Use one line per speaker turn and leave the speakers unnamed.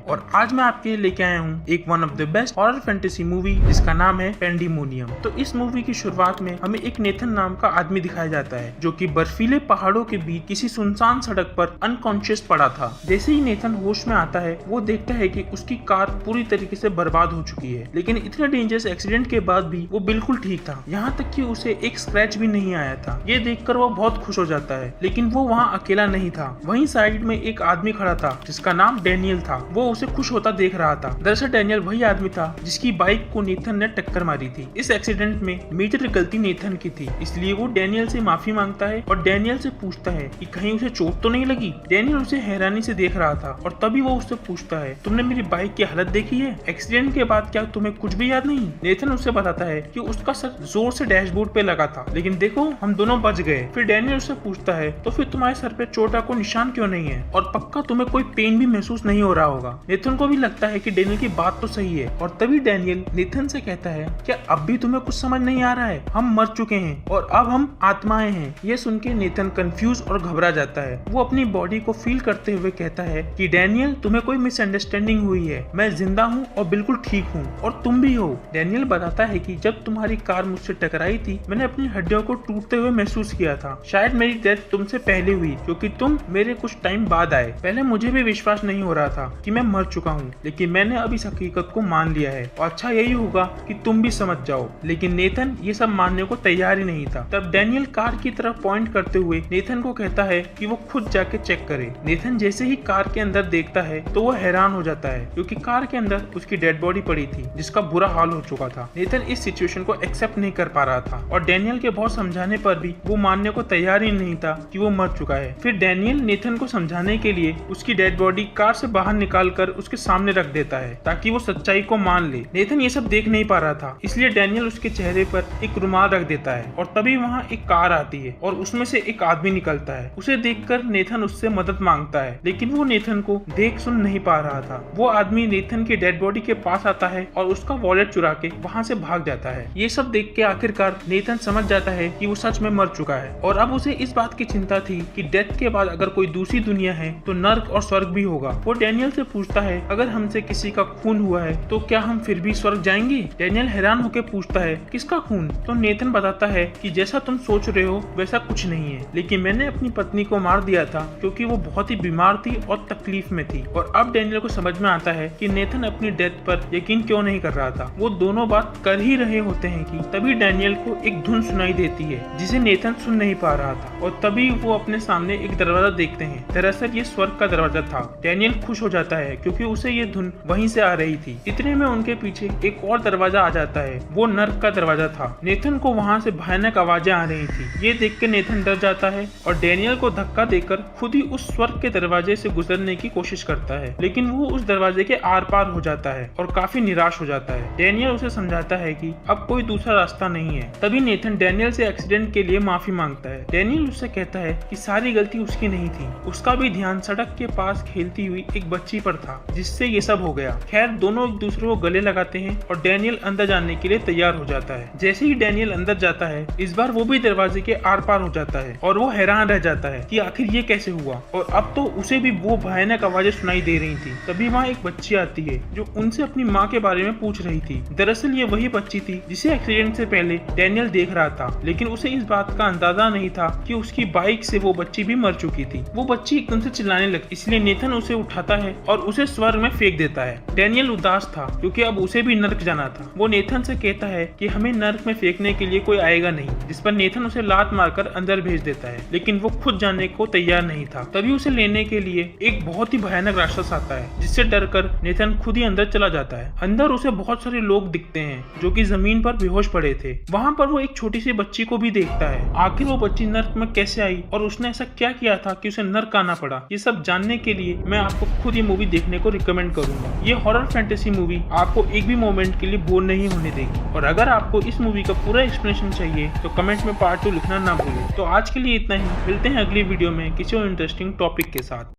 और आज मैं आपके लिए लेके आया हूँ एक one of the best horror fantasy movie जिसका नाम है पेंडेमोनियम। तो इस मूवी की शुरुआत में हमें एक नेथन नाम का आदमी दिखाया जाता है जो कि बर्फीले पहाड़ों के बीच किसी सुनसान सड़क पर अनकॉन्शियस पड़ा था। जैसे ही नेथन होश में आता है वो देखता है कि उसकी कार पूरी तरीके से बर्बाद हो चुकी है, लेकिन इतने डेंजरस एक्सीडेंट के बाद भी वो बिल्कुल ठीक था। यहाँ तक कि उसे एक स्क्रैच भी नहीं आया था। ये देखकर वो बहुत खुश हो जाता है, लेकिन वो वहाँ अकेला नहीं था। वहीं साइड में एक आदमी खड़ा था जिसका नाम डैनियल था। वो उसे खुश होता देख रहा था। दरअसल डैनियल वही आदमी था जिसकी बाइक को नेथन ने टक्कर मारी थी। इस एक्सीडेंट में मेजर गलती नेथन की थी, इसलिए वो डैनियल से माफी मांगता है और डैनियल से पूछता है कि कहीं उसे चोट तो नहीं लगी। डैनियल उसे हैरानी से देख रहा था और तभी वो उससे पूछता है, तुमने मेरी बाइक की हालत देखी है? एक्सीडेंट के बाद क्या तुम्हें कुछ भी याद नहीं? नेथन उससे बताता है कि उसका सर जोर से डैशबोर्ड पे लगा था, लेकिन देखो हम दोनों बच गए। फिर डैनियल उससे पूछता है, तो फिर तुम्हारे सर पे चोट का कोई निशान क्यों नहीं है? और पक्का तुम्हें कोई पेन भी महसूस नहीं हो रहा होगा। नेथन को भी लगता है कि डैनियल की बात तो सही है और तभी डैनियल नेथन से कहता है, क्या अब भी तुम्हें कुछ समझ नहीं आ रहा है? हम मर चुके हैं और अब हम आत्माएं हैं। ये सुन के नेथन कंफ्यूज और घबरा जाता है। वो अपनी बॉडी को फील करते हुए कहता है कि डैनियल तुम्हें कोई मिसअंडरस्टैंडिंग हुई है, मैं जिंदा हूँ और बिल्कुल ठीक हूँ और तुम भी हो। डैनियल बताता है कि जब तुम्हारी कार मुझसे टकराई थी मैंने अपनी हड्डियों को टूटते हुए महसूस किया था। शायद मेरी डेथ तुमसे पहले हुई क्योंकि तुम मेरे कुछ टाइम बाद आए। पहले मुझे भी विश्वास नहीं हो रहा था कि मैं मर चुका हूँ, लेकिन मैंने अब इस हकीकत को मान लिया है और अच्छा यही होगा कि तुम भी समझ जाओ। लेकिन नेथन ये सब मानने को तैयार ही नहीं था। तब डैनियल कार की तरफ पॉइंट करते हुए नेथन को कहता है कि वो खुद जाके चेक करे। नेथन जैसे ही कार के अंदर देखता है तो वो हैरान हो जाता है क्योंकि कार के अंदर उसकी डेड बॉडी पड़ी थी जिसका बुरा हाल हो चुका था। नेथन इस सिचुएशन को एक्सेप्ट नहीं कर पा रहा था और डैनियल के बहुत समझाने पर भी वो मानने को तैयार ही नहीं था कि वो मर चुका है। फिर डैनियल नेथन को समझाने के लिए उसकी डेड बॉडी कार से बाहर निकाल कर उसके सामने रख देता है ताकि वो सच्चाई को मान ले। नेथन ये सब देख नहीं पा रहा था, इसलिए डैनियल उसके चेहरे पर एक रुमाल रख देता है और तभी वहाँ एक कार आती है और उसमें से एक आदमी निकलता है। उसे देखकर नेथन उससे मदद मांगता है, लेकिन वो नेथन को देख सुन नहीं पा रहा था। वो आदमी नेथन की डेड बॉडी के पास आता है और उसका वॉलेट चुरा के वहाँ से भाग जाता है। ये सब देख के आखिरकार नेथन समझ जाता है कि वो सच में मर चुका है और अब उसे इस बात की चिंता थी कि डेथ के बाद अगर कोई दूसरी दुनिया है तो नर्क और स्वर्ग भी होगा। वो डैनियल से पूछता है, अगर हमसे किसी का खून हुआ है तो क्या हम फिर भी स्वर्ग जाएंगे? डैनियल हैरान होकर पूछता है, किसका खून? तो नेथन बताता है कि जैसा तुम सोच रहे हो वैसा कुछ नहीं है, लेकिन मैंने अपनी पत्नी को मार दिया था क्योंकि वो बहुत ही बीमार थी और तकलीफ में थी। और अब डैनियल को समझ में आता है कि नेथन अपनी डेथ पर यकीन क्यों नहीं कर रहा था। वो दोनों बात कर ही रहे होते हैं कि तभी डैनियल को एक धुन सुनाई देती है जिसे नेथन सुन नहीं पा रहा था और तभी वो अपने सामने एक दरवाजा देखते हैं। दरअसल ये स्वर्ग का दरवाजा था। डैनियल खुश हो जाता है क्योंकि उसे ये धुन वहीं से आ रही थी। इतने में उनके पीछे एक और दरवाजा आ जाता है। वो नर्क का दरवाजा था। नेथन को वहाँ से भयानक आवाजें आ रही थी। ये देख के नेथन डर जाता है और डैनियल को धक्का देकर खुद ही उस स्वर्ग के दरवाजे से गुजरने की कोशिश करता है, लेकिन वो उस दरवाजे के आर पार हो जाता है और काफी निराश हो जाता है। डैनियल उसे समझाता है कि अब कोई दूसरा रास्ता नहीं है। तभी नेथन डैनियल से एक्सीडेंट के लिए माफी मांगता है। डैनियल उससे कहता है कि सारी गलती उसकी नहीं थी, उसका भी ध्यान सड़क के पास खेलती हुई एक बच्ची पर था जिससे ये सब हो गया। खैर दोनों एक दूसरे को गले लगाते हैं और डैनियल अंदर जाने के लिए तैयार हो जाता है। जैसे ही डैनियल अंदर जाता है इस बार वो भी दरवाजे के आर पार हो जाता है और वो हैरान रह जाता है कि आखिर ये कैसे हुआ। और अब तो उसे भी वो भयानक आवाजें सुनाई दे रही थी। तभी वहाँ एक बच्ची आती है जो उनसे अपनी माँ के बारे में पूछ रही थी। दरअसल ये वही बच्ची थी जिसे एक्सीडेंट से पहले डैनियल देख रहा था, लेकिन उसे इस बात का अंदाजा नहीं था कि उसकी बाइक से वो बच्ची भी मर चुकी थी। वो बच्ची एकदम से चिल्लाने लगती, इसलिए नेथन उसे उठाता है और उसे स्वर्ग में फेंक देता है। डैनियल उदास था क्योंकि अब उसे भी नर्क जाना था। वो नेथन से कहता है कि हमें नर्क में फेंकने के लिए कोई आएगा नहीं, जिस पर नेथन उसे लात मारकर अंदर भेज देता है, लेकिन वो खुद जाने को तैयार नहीं था। तभी उसे लेने के लिए एक बहुत ही भयानक राक्षस आता है जिससे डरकर नेथन खुद ही अंदर चला जाता है। अंदर उसे बहुत सारे लोग दिखते हैं जो कि जमीन पर बेहोश पड़े थे। वहाँ पर वो एक छोटी सी बच्ची को भी देखता है। आखिर वो बच्ची नर्क में कैसे आई और उसने ऐसा क्या किया था कि उसे नर्क आना पड़ा, ये सब जानने के लिए मैं आपको खुद ये मूवी देखने को रिकमेंड करूंगा। ये हॉरर फैंटेसी मूवी आपको एक भी मोमेंट के लिए बोर नहीं होने देगी। और अगर आपको इस मूवी का पूरा एक्सप्लेनेशन चाहिए तो कमेंट में पार्ट 2 लिखना ना भूलें। तो आज के लिए इतना ही, मिलते हैं अगली वीडियो में किसी और इंटरेस्टिंग टॉपिक के साथ।